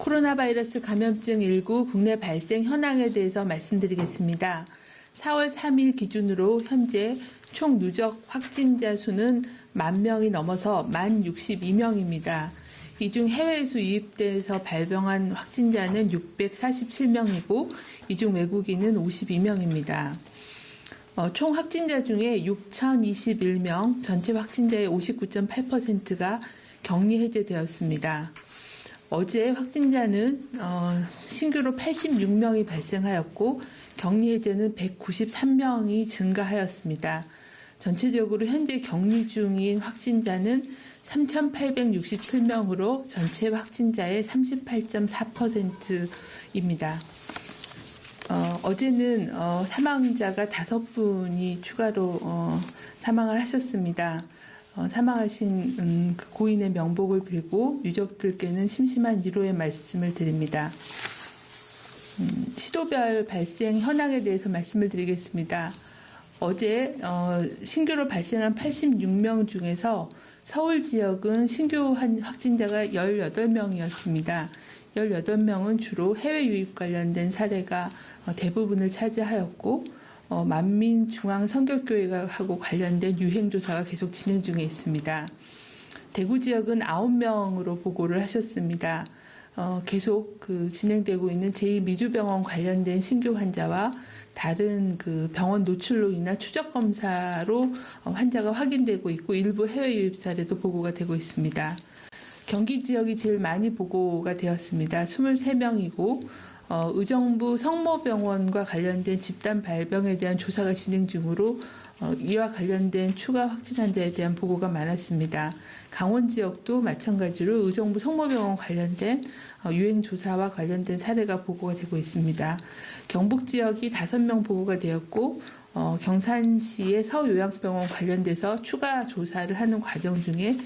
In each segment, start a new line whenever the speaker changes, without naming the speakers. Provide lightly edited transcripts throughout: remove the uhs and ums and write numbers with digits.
코로나 바이러스 감염증 19 국내 발생 현황에 대해서 말씀드리겠습니다. 4월 3일 기준으로 현재 총 누적 확진자 수는 10,000명이 넘어서 10,062명입니다. 이 중 해외에서 유입돼서 발병한 확진자는 647명이고 이 중 외국인은 52명입니다. 총 확진자 중에 6,021명, 전체 확진자의 59.8%가 격리 해제되었습니다. 어제 확진자는 신규로 86명이 발생하였고 격리 해제는 193명이 증가하였습니다. 전체적으로 현재 격리 중인 확진자는 3,867명으로 전체 확진자의 38.4%입니다. 어제는 사망자가 5분이 추가로 사망을 하셨습니다. 사망하신 그 고인의 명복을 빌고 유족들께는 심심한 위로의 말씀을 드립니다. 시도별 발생 현황에 대해서 말씀을 드리겠습니다. 어제 신규로 발생한 86명 중에서 서울 지역은 신규 확진자가 18명이었습니다. 18명은 주로 해외 유입 관련된 사례가 대부분을 차지하였고 만민중앙성결교회하고 관련된 유행조사가 계속 진행 중에 있습니다. 대구 지역은 9명으로 보고를 하셨습니다. 계속 진행되고 있는 제2미주병원 관련된 신규 환자와 다른 병원 노출로 인한 추적 검사로 환자가 확인되고 있고 일부 해외 유입 사례도 보고가 되고 있습니다. 경기 지역이 제일 많이 보고가 되었습니다. 23명이고 의정부 성모병원과 관련된 집단 발병에 대한 조사가 진행 중으로 이와 관련된 추가 확진 환자에 대한 보고가 많았습니다. 강원 지역도 마찬가지로 의정부 성모병원 관련된 유행 조사와 관련된 사례가 보고가 되고 있습니다. 경북 지역이 5명 보고가 되었고 경산시의 서요양병원 관련돼서 추가 조사를 하는 과정 중에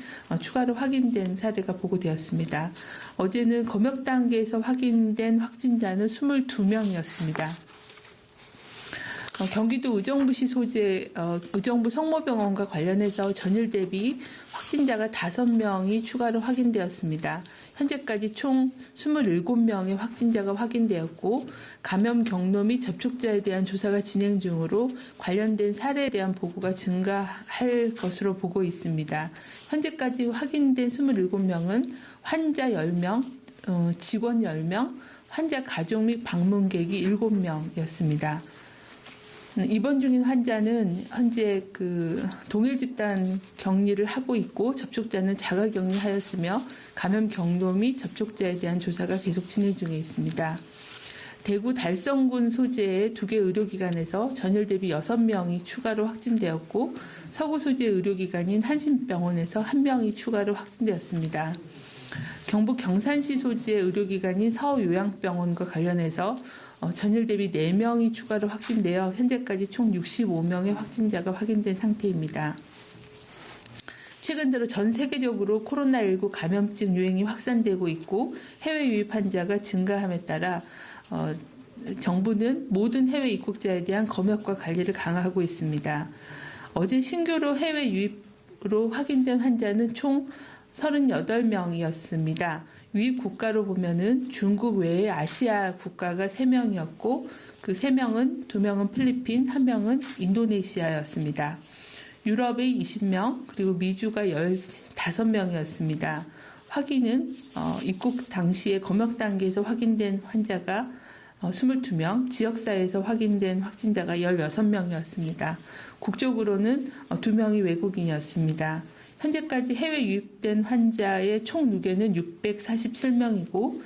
추가로 확인된 사례가 보고되었습니다. 어제는 검역 단계에서 확인된 확진자는 22명이었습니다. 경기도 의정부시 소재 의정부 성모병원과 관련해서 전일 대비 확진자가 5명이 추가로 확인되었습니다. 현재까지 총 27명의 확진자가 확인되었고 감염 경로 및 접촉자에 대한 조사가 진행 중으로 관련된 사례에 대한 보고가 증가할 것으로 보고 있습니다. 현재까지 확인된 27명은 환자 10명, 직원 10명, 환자 가족 및 방문객이 7명이었습니다. 입원 중인 환자는 현재 동일 집단 격리를 하고 있고 접촉자는 자가 격리하였으며 감염 경로 및 접촉자에 대한 조사가 계속 진행 중에 있습니다. 대구 달성군 소재의 2개 의료기관에서 전일 대비 6명이 추가로 확진되었고 서구 소재 의료기관인 한신병원에서 1명이 추가로 확진되었습니다. 경북 경산시 소재 의료기관인 서요양병원과 관련해서 전일 대비 4명이 추가로 확진되어 현재까지 총 65명의 확진자가 확인된 상태입니다. 최근 들어 전 세계적으로 코로나19 감염증 유행이 확산되고 있고 해외 유입 환자가 증가함에 따라 정부는 모든 해외 입국자에 대한 검역과 관리를 강화하고 있습니다. 어제 신규로 해외 유입으로 확인된 환자는 총 38명이었습니다. 유입 국가로 보면은 중국 외에 아시아 국가가 3명이었고 그 3명은 2명은 필리핀, 1명은 인도네시아였습니다. 유럽의 20명, 그리고 미주가 15명이었습니다. 확인은 입국 당시에 검역 단계에서 확인된 환자가 22명, 지역사회에서 확인된 확진자가 16명이었습니다. 국적으로는 2명이 외국인이었습니다. 현재까지 해외 유입된 환자의 총 누계는 647명이고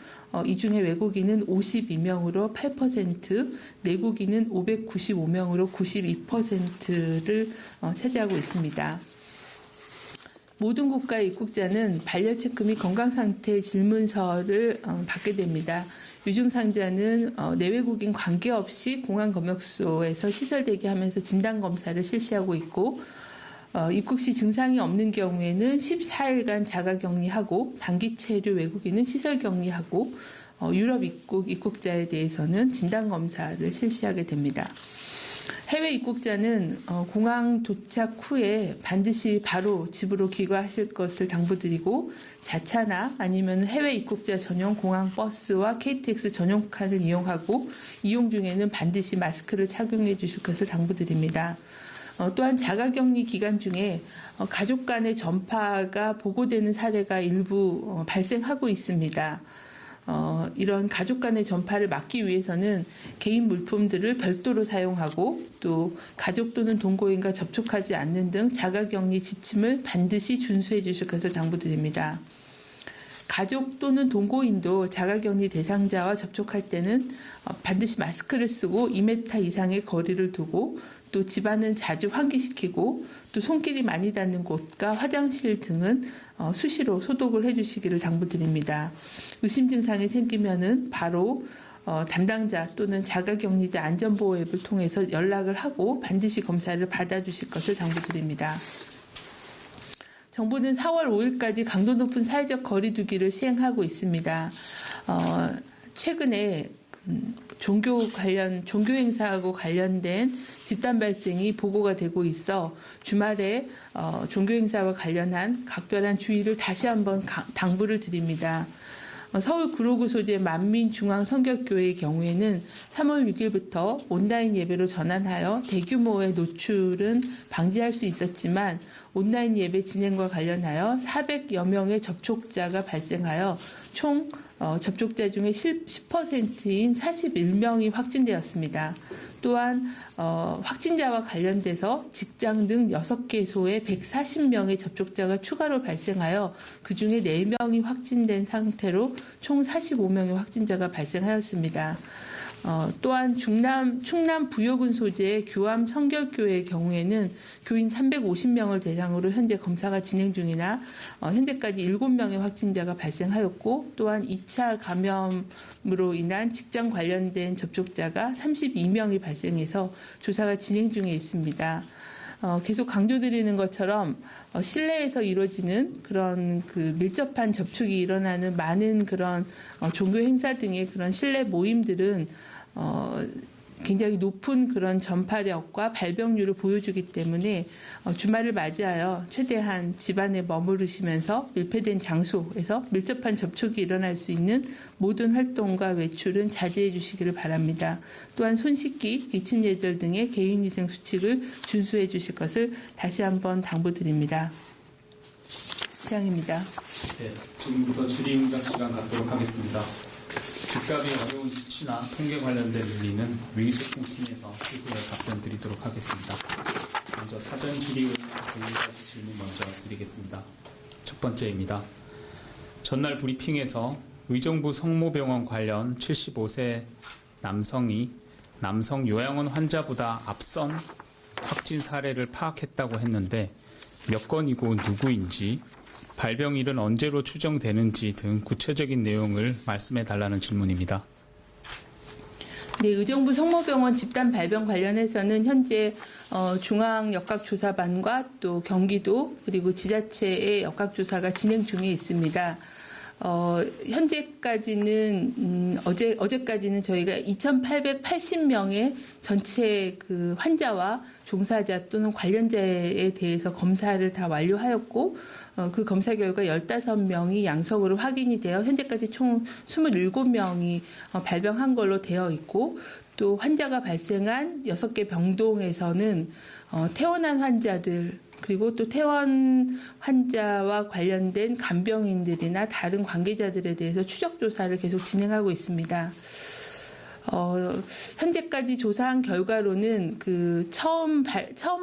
이 중에 외국인은 52명으로 8%, 내국인은 595명으로 92%를 차지하고 있습니다. 모든 국가의 입국자는 발열 체크 및 건강상태 질문서를 받게 됩니다. 유증상자는 내외국인 관계없이 공항검역소에서 시설 대기하면서 진단검사를 실시하고 있고 입국 시 증상이 없는 경우에는 14일간 자가격리하고 단기 체류 외국인은 시설격리하고 유럽 입국자에 대해서는 진단검사를 실시하게 됩니다. 해외 입국자는 공항 도착 후에 반드시 바로 집으로 귀가하실 것을 당부드리고 자차나 아니면 해외 입국자 전용 공항 버스와 KTX 전용 칸을 이용하고 이용 중에는 반드시 마스크를 착용해 주실 것을 당부드립니다. 또한 자가격리 기간 중에 가족 간의 전파가 보고되는 사례가 일부 발생하고 있습니다. 이런 가족 간의 전파를 막기 위해서는 개인 물품들을 별도로 사용하고 또 가족 또는 동거인과 접촉하지 않는 등 자가격리 지침을 반드시 준수해 주실 것을 당부드립니다. 가족 또는 동거인도 자가격리 대상자와 접촉할 때는 반드시 마스크를 쓰고 2m 이상의 거리를 두고 또 집안은 자주 환기시키고 또 손길이 많이 닿는 곳과 화장실 등은 수시로 소독을 해주시기를 당부드립니다. 의심 증상이 생기면은 바로 담당자 또는 자가격리자 안전보호 앱을 통해서 연락을 하고 반드시 검사를 받아주실 것을 당부드립니다. 정부는 4월 5일까지 강도 높은 사회적 거리 두기를 시행하고 있습니다. 최근에 종교 행사하고 관련된 집단 발생이 보고가 되고 있어 주말에 종교 행사와 관련한 각별한 주의를 다시 한번 당부를 드립니다. 서울 구로구 소재 만민중앙성결교회의 경우에는 3월 6일부터 온라인 예배로 전환하여 대규모의 노출은 방지할 수 있었지만 온라인 예배 진행과 관련하여 400여 명의 접촉자가 발생하여 총 접촉자 중에 10%인 41명이 확진되었습니다. 또한 확진자와 관련돼서 직장 등 6개소에 140명의 접촉자가 추가로 발생하여 그중에 4명이 확진된 상태로 총 45명의 확진자가 발생하였습니다. 또한 충남 부여군 소재의 규암 성결교회의 경우에는 교인 350명을 대상으로 현재 검사가 진행 중이나 현재까지 7명의 확진자가 발생하였고 또한 2차 감염으로 인한 직장 관련된 접촉자가 32명이 발생해서 조사가 진행 중에 있습니다. 계속 강조드리는 것처럼 실내에서 이루어지는 그런 밀접한 접촉이 일어나는 많은 그런 종교 행사 등의 그런 실내 모임들은 굉장히 높은 그런 전파력과 발병률을 보여주기 때문에 주말을 맞이하여 최대한 집안에 머무르시면서 밀폐된 장소에서 밀접한 접촉이 일어날 수 있는 모든 활동과 외출은 자제해 주시기를 바랍니다. 또한 손 씻기, 기침 예절 등의 개인위생 수칙을 준수해 주실 것을 다시 한번 당부드립니다. 이상입니다.
네, 지금부터 질의응답 시간 갖도록 하겠습니다. 즉답이 어려운 수치나 통계 관련된 논리는 위기소통팀에서 후에 답변 드리도록 하겠습니다. 먼저 사전 질의응답 2가지 질문 먼저 드리겠습니다. 첫 번째입니다. 전날 브리핑에서 의정부 성모병원 관련 75세 남성이 남성 요양원 환자보다 앞선 확진 사례를 파악했다고 했는데 몇 건이고 누구인지 발병일은 언제로 추정되는지 등 구체적인 내용을 말씀해 달라는 질문입니다.
네, 의정부 성모병원 집단 발병 관련해서는 현재 중앙역학조사반과 또 경기도 그리고 지자체의 역학조사가 진행 중에 있습니다. 현재까지는 어제까지는 저희가 2,880명의 전체 환자와 종사자 또는 관련자에 대해서 검사를 다 완료하였고 그 검사 결과 15명이 양성으로 확인이 되어 현재까지 총 27명이 발병한 걸로 되어 있고 또 환자가 발생한 6개 병동에서는 퇴원한 환자들 그리고 또 퇴원 환자와 관련된 간병인들이나 다른 관계자들에 대해서 추적 조사를 계속 진행하고 있습니다. 현재까지 조사한 결과로는 처음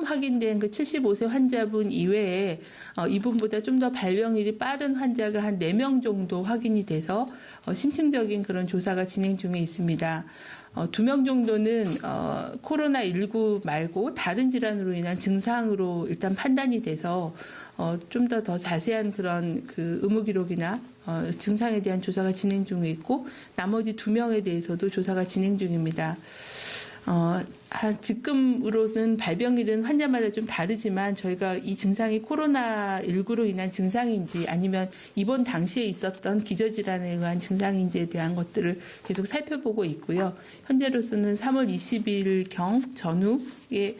확인된 75세 환자분 이외에 이분보다 좀 더 발병일이 빠른 환자가 한 4명 정도 확인이 돼서 심층적인 그런 조사가 진행 중에 있습니다. 2명 정도는 코로나19 말고 다른 질환으로 인한 증상으로 일단 판단이 돼서 좀 더 자세한 그런 의무 기록이나 증상에 대한 조사가 진행 중에 있고 나머지 2명에 대해서도 조사가 진행 중입니다. 지금으로는 발병일은 환자마다 좀 다르지만 저희가 이 증상이 코로나19로 인한 증상인지 아니면 입원 당시에 있었던 기저질환에 의한 증상인지에 대한 것들을 계속 살펴보고 있고요. 현재로서는 3월 20일경 전후에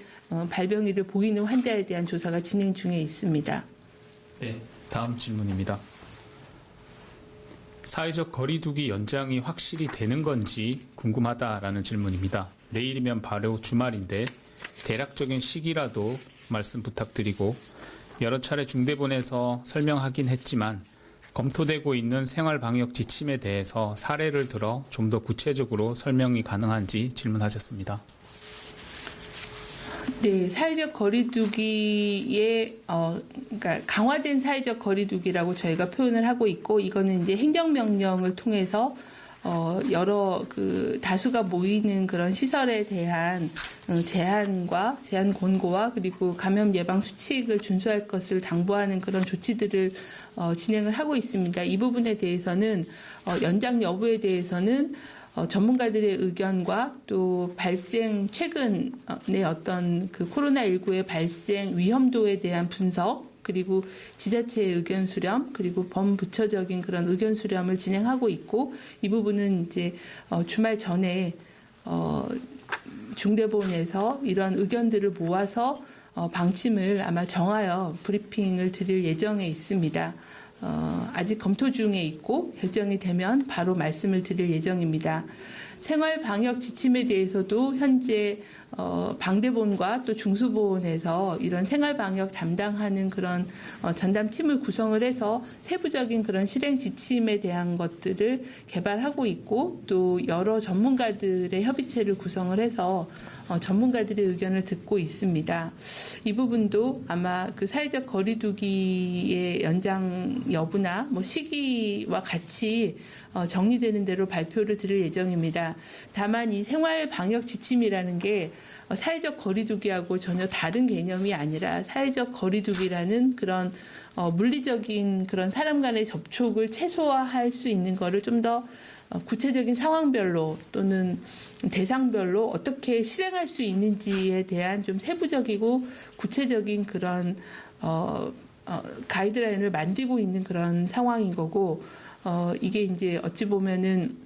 발병일을 보이는 환자에 대한 조사가 진행 중에 있습니다.
네, 다음 질문입니다. 사회적 거리두기 연장이 확실히 되는 건지 궁금하다라는 질문입니다. 내일이면 바로 주말인데 대략적인 시기라도 말씀 부탁드리고 여러 차례 중대본에서 설명하긴 했지만 검토되고 있는 생활방역 지침에 대해서 사례를 들어 좀 더 구체적으로 설명이 가능한지 질문하셨습니다.
네, 사회적 거리두기에 그러니까 강화된 사회적 거리두기라고 저희가 표현을 하고 있고 이거는 이제 행정명령을 통해서 여러 다수가 모이는 그런 시설에 대한 제한 권고와 그리고 감염 예방 수칙을 준수할 것을 당부하는 그런 조치들을 진행을 하고 있습니다. 이 부분에 대해서는 연장 여부에 대해서는 전문가들의 의견과 또 최근의 어떤 코로나19의 발생 위험도에 대한 분석, 그리고 지자체의 의견 수렴, 그리고 범부처적인 그런 의견 수렴을 진행하고 있고, 이 부분은 이제 주말 전에 중대본에서 이런 의견들을 모아서 방침을 아마 정하여 브리핑을 드릴 예정에 있습니다. 아직 검토 중에 있고 결정이 되면 바로 말씀을 드릴 예정입니다. 생활 방역 지침에 대해서도 현재 방대본과 또 중수본에서 이런 생활 방역 담당하는 그런 전담팀을 구성을 해서 세부적인 그런 실행 지침에 대한 것들을 개발하고 있고 또 여러 전문가들의 협의체를 구성을 해서 전문가들의 의견을 듣고 있습니다. 이 부분도 아마 사회적 거리두기의 연장 여부나 시기와 같이 정리되는 대로 발표를 드릴 예정입니다. 다만 이 생활 방역 지침이라는 게 사회적 거리두기하고 전혀 다른 개념이 아니라 사회적 거리두기라는 그런 물리적인 그런 사람 간의 접촉을 최소화할 수 있는 거를 좀 더 구체적인 상황별로 또는 대상별로 어떻게 실행할 수 있는지에 대한 좀 세부적이고 구체적인 그런 가이드라인을 만들고 있는 그런 상황인 거고, 이게 이제 어찌 보면은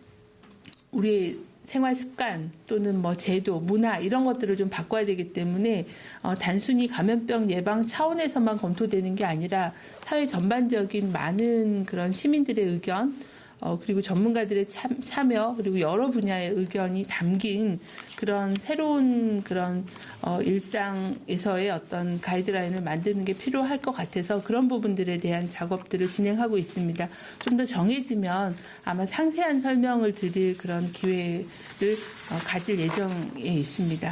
우리의 생활 습관 또는 제도, 문화 이런 것들을 좀 바꿔야 되기 때문에 단순히 감염병 예방 차원에서만 검토되는 게 아니라 사회 전반적인 많은 그런 시민들의 의견, 그리고 전문가들의 참여, 그리고 여러 분야의 의견이 담긴 그런 새로운 그런 일상에서의 어떤 가이드라인을 만드는 게 필요할 것 같아서 그런 부분들에 대한 작업들을 진행하고 있습니다. 좀 더 정해지면 아마 상세한 설명을 드릴 그런 기회를 가질 예정에 있습니다.